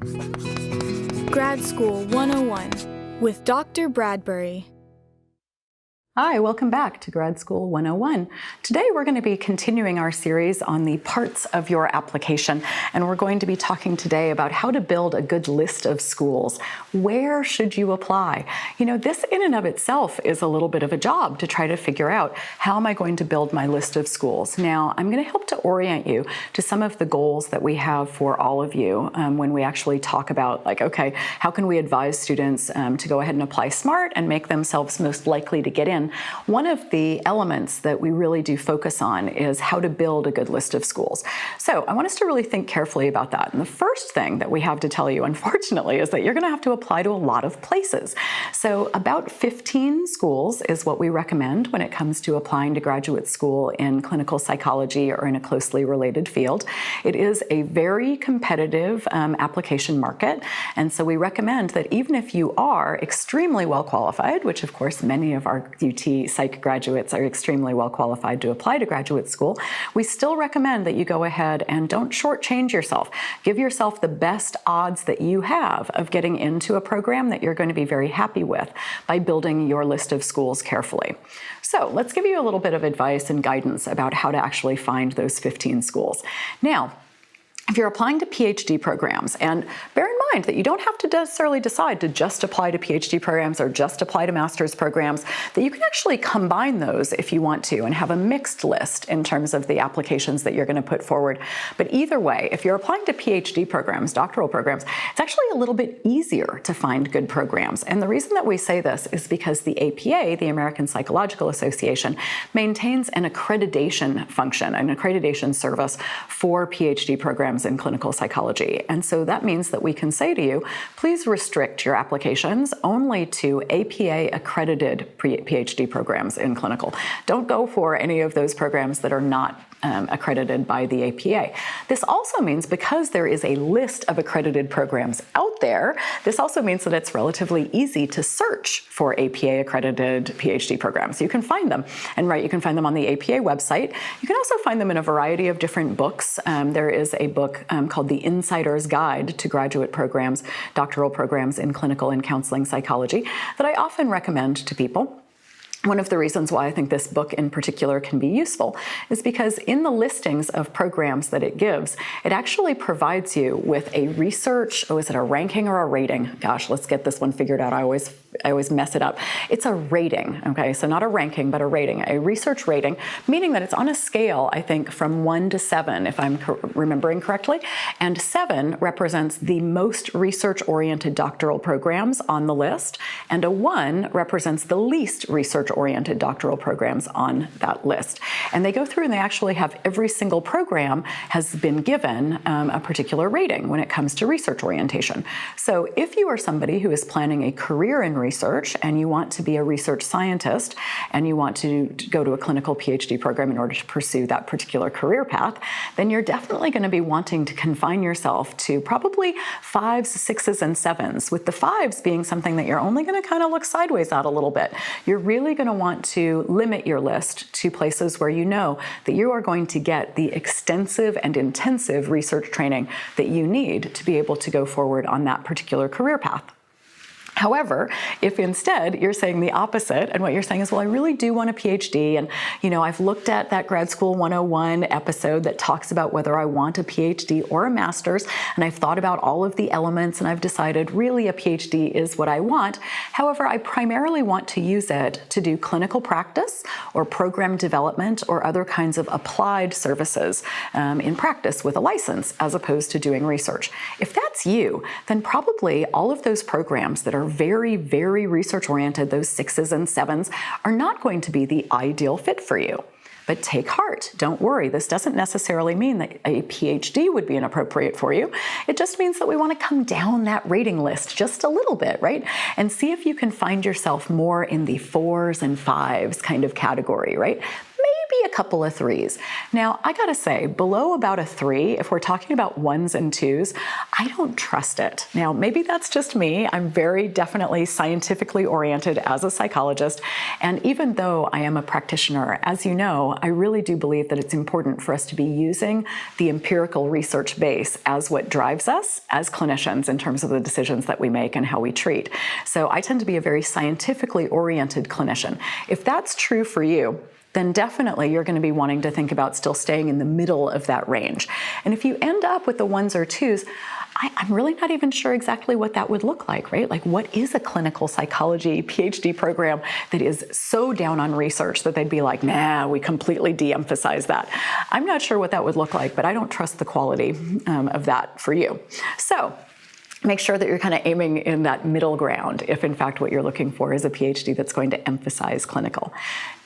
Grad School 101 with Dr. Bradbury. Hi, welcome back to Grad School 101. Today we're going to be continuing our series on the parts of your application, and we're going to be talking today about how to build a good list of schools. Where should you apply? You know, this in and of itself is a little bit of a job to try to figure out, how am I going to build my list of schools? Now, I'm going to help to orient you to some of the goals that we have for all of you when we actually talk about, like, okay, how can we advise students to go ahead and apply smart and make themselves most likely to get in? One of the elements that we really do focus on is how to build a good list of schools. So I want us to really think carefully about that. And the first thing that we have to tell you, unfortunately, is that you're going to have to apply to a lot of places. So about 15 schools is what we recommend when it comes to applying to graduate school in clinical psychology or in a closely related field. It is a very competitive application market. And so we recommend that even if you are extremely well qualified, which of course many of our UT Psych graduates are extremely well qualified to apply to graduate school, we still recommend that you go ahead and don't shortchange yourself. Give yourself the best odds that you have of getting into a program that you're going to be very happy with by building your list of schools carefully. So let's give you a little bit of advice and guidance about how to actually find those 15 schools. Now, if you're applying to PhD programs, and bear in mind that you don't have to necessarily decide to just apply to PhD programs or just apply to master's programs, that you can actually combine those if you want to and have a mixed list in terms of the applications that you're going to put forward. But either way, if you're applying to PhD programs, doctoral programs, it's actually a little bit easier to find good programs. And the reason that we say this is because the APA, the American Psychological Association, maintains an accreditation function, an accreditation service for PhD programs in clinical psychology. And so that means that we can say to you, please restrict your applications only to APA accredited PhD programs in clinical. Don't go for any of those programs that are not accredited by the APA. This also means, because there is a list of accredited programs out there, this also means that it's relatively easy to search for APA accredited PhD programs. You can find them, and you can find them on the APA website. You can also find them in a variety of different books. There is a book called The Insider's Guide to Graduate Programs, Doctoral Programs in Clinical and Counseling Psychology, that I often recommend to people. One of the reasons why I think this book in particular can be useful is because in the listings of programs that it gives, it actually provides you with a research, is it a ranking or a rating? Gosh, let's get this one figured out. I always mess it up. It's a rating, okay? So not a ranking, but a rating, a research rating, meaning that it's on a scale, I think, from 1 to 7, if I'm remembering correctly. And 7 represents the most research-oriented doctoral programs on the list, and a 1 represents the least research-oriented doctoral programs on that list. And they go through and they actually have every single program has been given a particular rating when it comes to research orientation. So if you are somebody who is planning a career in research and you want to be a research scientist and you want to go to a clinical PhD program in order to pursue that particular career path, then you're definitely going to be wanting to confine yourself to probably 5s, 6s, and 7s, with the 5s being something that you're only going to kind of look sideways at a little bit. You're really going to want to limit your list to places where you know that you are going to get the extensive and intensive research training that you need to be able to go forward on that particular career path. However, if instead you're saying the opposite, and what you're saying is, well, I really do want a PhD, and I've looked at that Grad School 101 episode that talks about whether I want a PhD or a master's, and I've thought about all of the elements, and I've decided really a PhD is what I want. However, I primarily want to use it to do clinical practice or program development or other kinds of applied services in practice with a license, as opposed to doing research. If that's you, then probably all of those programs that are very, very research-oriented, those 6s and 7s, are not going to be the ideal fit for you. But take heart, don't worry. This doesn't necessarily mean that a PhD would be inappropriate for you. It just means that we want to come down that rating list just a little bit, right? And see if you can find yourself more in the 4s and 5s kind of category, right? a couple of 3s. Now, I gotta say, below about a 3, if we're talking about 1s and 2s, I don't trust it. Now, maybe that's just me. I'm very definitely scientifically oriented as a psychologist, and even though I am a practitioner, as you know, I really do believe that it's important for us to be using the empirical research base as what drives us as clinicians in terms of the decisions that we make and how we treat. So I tend to be a very scientifically oriented clinician. If that's true for you, then definitely you're going to be wanting to think about still staying in the middle of that range. And if you end up with the 1s or 2s, I'm really not even sure exactly what that would look like, right? Like, what is a clinical psychology PhD program that is so down on research that they'd be like, nah, we completely de-emphasize that. I'm not sure what that would look like, but I don't trust the quality of that for you. So make sure that you're kind of aiming in that middle ground if in fact what you're looking for is a PhD that's going to emphasize clinical.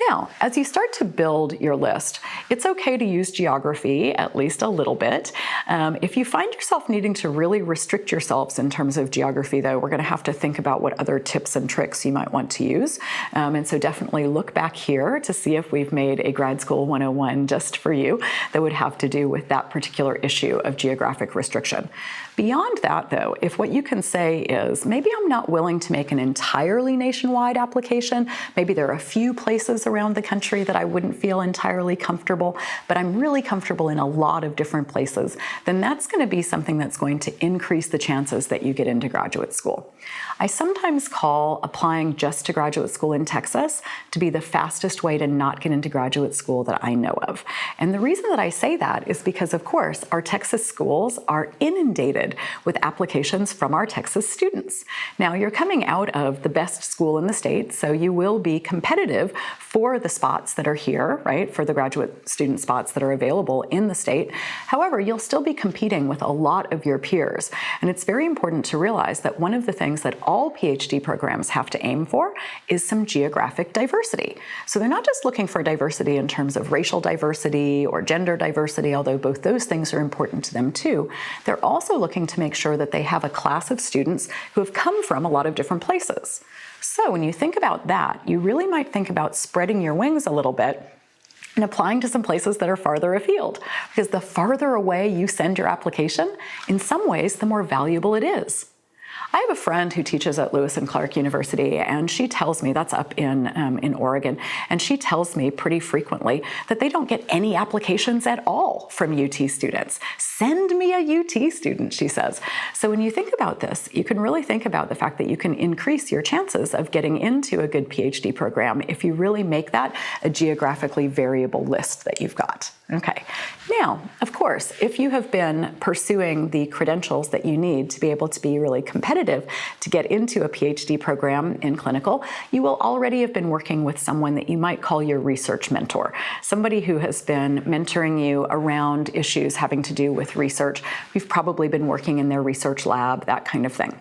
Now, as you start to build your list, it's okay to use geography at least a little bit. If you find yourself needing to really restrict yourselves in terms of geography, though, we're going to have to think about what other tips and tricks you might want to use. And so definitely look back here to see if we've made a Grad School 101 just for you that would have to do with that particular issue of geographic restriction. Beyond that, though, if what you can say is, maybe I'm not willing to make an entirely nationwide application, maybe there are a few places around the country that I wouldn't feel entirely comfortable, but I'm really comfortable in a lot of different places, then that's going to be something that's going to increase the chances that you get into graduate school. I sometimes call applying just to graduate school in Texas to be the fastest way to not get into graduate school that I know of. And the reason that I say that is because, of course, our Texas schools are inundated with applications from our Texas students. Now, you're coming out of the best school in the state, so you will be competitive for the spots that are here, right, for the graduate student spots that are available in the state. However, you'll still be competing with a lot of your peers. And it's very important to realize that one of the things that all PhD programs have to aim for is some geographic diversity. So they're not just looking for diversity in terms of racial diversity or gender diversity, although both those things are important to them too. They're also looking to make sure that they have a class of students who have come from a lot of different places. So when you think about that, you really might think about spreading your wings a little bit and applying to some places that are farther afield, because the farther away you send your application, in some ways, the more valuable it is. I have a friend who teaches at Lewis and Clark University, and she tells me, that's up in Oregon, and she tells me pretty frequently that they don't get any applications at all from UT students. Send me a UT student, she says. So when you think about this, you can really think about the fact that you can increase your chances of getting into a good PhD program if you really make that a geographically variable list that you've got. Okay. Now, of course, if you have been pursuing the credentials that you need to be able to be really competitive to get into a PhD program in clinical, you will already have been working with someone that you might call your research mentor, somebody who has been mentoring you around issues having to do with research. We've probably been working in their research lab, that kind of thing.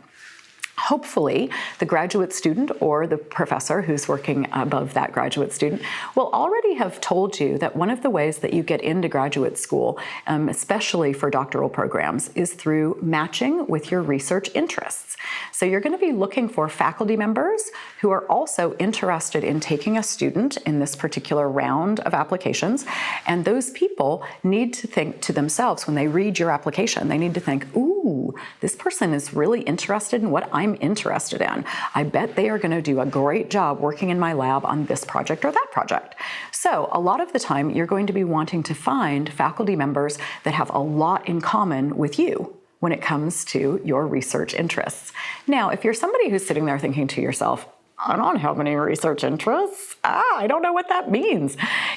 Hopefully, the graduate student or the professor who's working above that graduate student will already have told you that one of the ways that you get into graduate school, especially for doctoral programs, is through matching with your research interests. So you're going to be looking for faculty members who are also interested in taking a student in this particular round of applications, and those people need to think to themselves when they read your application, they need to think, ooh, this person is really interested in what I'm interested in. I bet they are going to do a great job working in my lab on this project or that project. So a lot of the time, you're going to be wanting to find faculty members that have a lot in common with you when it comes to your research interests. Now, if you're somebody who's sitting there thinking to yourself, I don't have any research interests. I don't know what that means.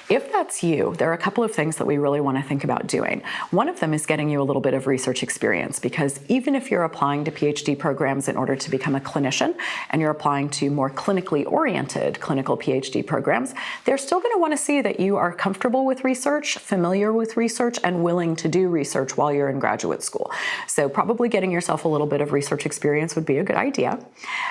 If that's you, there are a couple of things that we really want to think about doing. One of them is getting you a little bit of research experience, because even if you're applying to PhD programs in order to become a clinician and you're applying to more clinically oriented clinical PhD programs, they're still going to want to see that you are comfortable with research, familiar with research, and willing to do research while you're in graduate school. So probably getting yourself a little bit of research experience would be a good idea.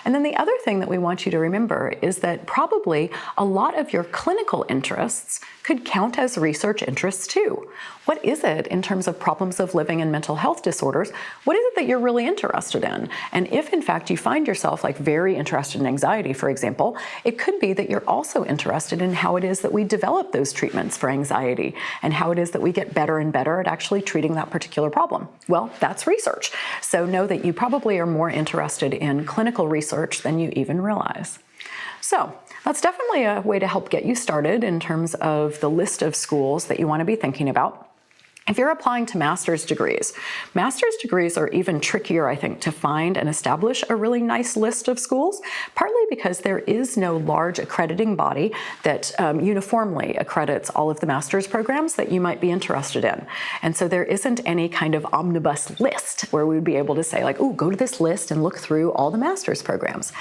And then the other thing that we want you to to remember is that probably a lot of your clinical interests could count as research interests too. What is it in terms of problems of living and mental health disorders? What is it that you're really interested in? And if in fact you find yourself like very interested in anxiety, for example, it could be that you're also interested in how it is that we develop those treatments for anxiety and how it is that we get better and better at actually treating that particular problem. Well, that's research. So know that you probably are more interested in clinical research than you even realize. So that's definitely a way to help get you started in terms of the list of schools that you want to be thinking about. If you're applying to master's degrees are even trickier, I think, to find and establish a really nice list of schools, partly because there is no large accrediting body that uniformly accredits all of the master's programs that you might be interested in. And so there isn't any kind of omnibus list where we would be able to say like, oh, go to this list and look through all the master's programs.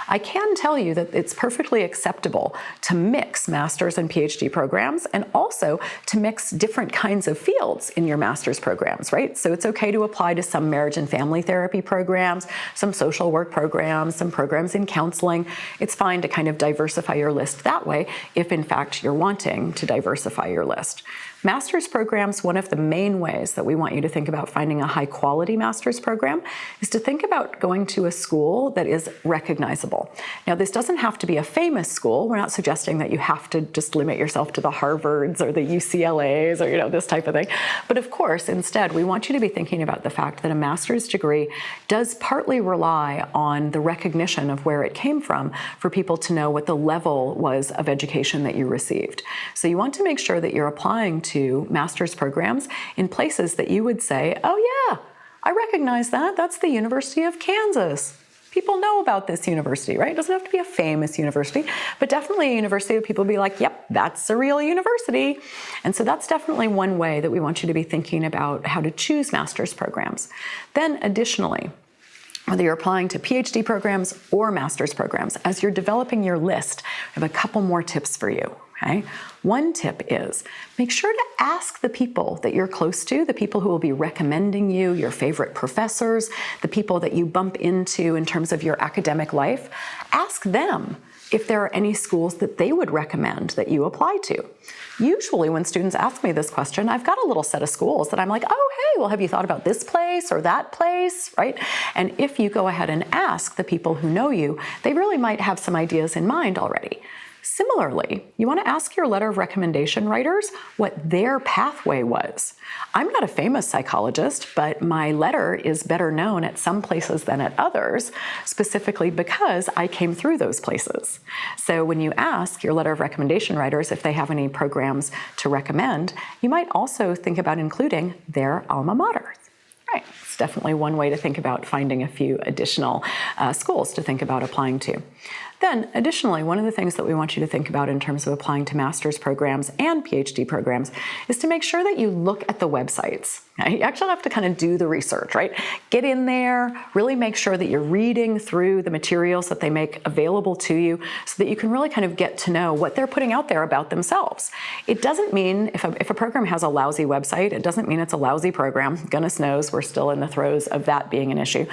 I can tell you that it's perfectly acceptable to mix master's and PhD programs and also to mix different kinds of fields in your master's programs, right? So it's okay to apply to some marriage and family therapy programs, some social work programs, some programs in counseling. It's fine to kind of diversify your list that way if in fact you're wanting to diversify your list. Master's programs, one of the main ways that we want you to think about finding a high quality master's program is to think about going to a school that is recognizable. Now, this doesn't have to be a famous school. We're not suggesting that you have to just limit yourself to the Harvards or the UCLAs or, this type of thing. But of course, instead, we want you to be thinking about the fact that a master's degree does partly rely on the recognition of where it came from for people to know what the level was of education that you received. So you want to make sure that you're applying to master's programs in places that you would say, oh yeah, I recognize that. That's the University of Kansas. People know about this university, right? It doesn't have to be a famous university, but definitely a university that people be like, yep, that's a real university. And so that's definitely one way that we want you to be thinking about how to choose master's programs. Then additionally, whether you're applying to PhD programs or master's programs, as you're developing your list, I have a couple more tips for you. Okay? One tip is make sure to ask the people that you're close to, the people who will be recommending you, your favorite professors, the people that you bump into in terms of your academic life. Ask them if there are any schools that they would recommend that you apply to. Usually when students ask me this question, I've got a little set of schools that I'm like, oh, hey, well, have you thought about this place or that place, right? And if you go ahead and ask the people who know you, they really might have some ideas in mind already. Similarly, you want to ask your letter of recommendation writers what their pathway was. I'm not a famous psychologist, but my letter is better known at some places than at others, specifically because I came through those places. So when you ask your letter of recommendation writers if they have any programs to recommend, you might also think about including their alma mater. Right. It's definitely one way to think about finding a few additional schools to think about applying to. Then, additionally, one of the things that we want you to think about in terms of applying to master's programs and PhD programs is to make sure that you look at the websites. Now, you actually have to kind of do the research, right? Get in there, really make sure that you're reading through the materials that they make available to you so that you can really kind of get to know what they're putting out there about themselves. It doesn't mean, if a program has a lousy website, it doesn't mean it's a lousy program. Goodness knows we're still in the throes of that being an issue.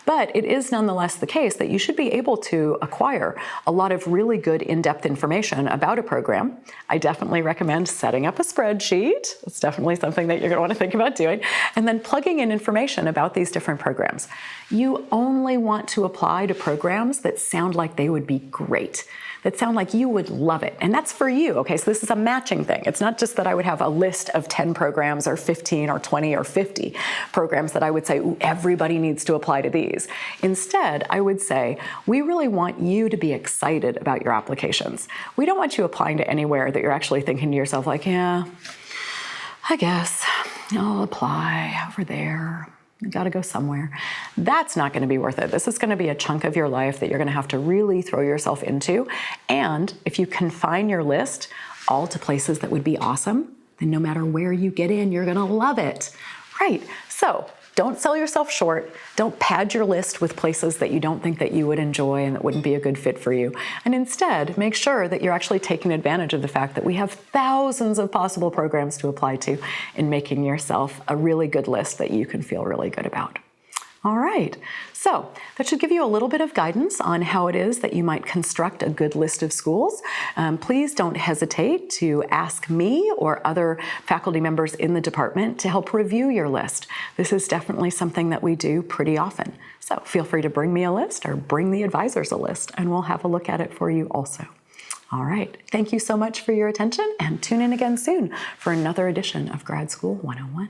But it is nonetheless the case that you should be able to acquire a lot of really good in-depth information about a program. I definitely recommend setting up a spreadsheet. It's definitely something that you're going to want to think about doing. And then plugging in information about these different programs. You only want to apply to programs that sound like they would be great, that sound like you would love it. And that's for you, okay? So this is a matching thing. It's not just that I would have a list of 10 programs or 15 or 20 or 50 programs that I would say, ooh, everybody needs to apply to these. Instead, I would say, we really want you to be excited about your applications. We don't want you applying to anywhere that you're actually thinking to yourself like, yeah, I guess I'll apply over there. You got to go somewhere. That's not going to be worth it. This is going to be a chunk of your life that you're going to have to really throw yourself into. And if you confine your list all to places that would be awesome, then no matter where you get in, you're going to love it. Right. So don't sell yourself short. Don't pad your list with places that you don't think that you would enjoy and that wouldn't be a good fit for you. And instead, make sure that you're actually taking advantage of the fact that we have thousands of possible programs to apply to in making yourself a really good list that you can feel really good about. All right, so that should give you a little bit of guidance on how it is that you might construct a good list of schools. Please don't hesitate to ask me or other faculty members in the department to help review your list. This is definitely something that we do pretty often. So feel free to bring me a list or bring the advisors a list, and we'll have a look at it for you also. All right, thank you so much for your attention, and tune in again soon for another edition of Grad School 101.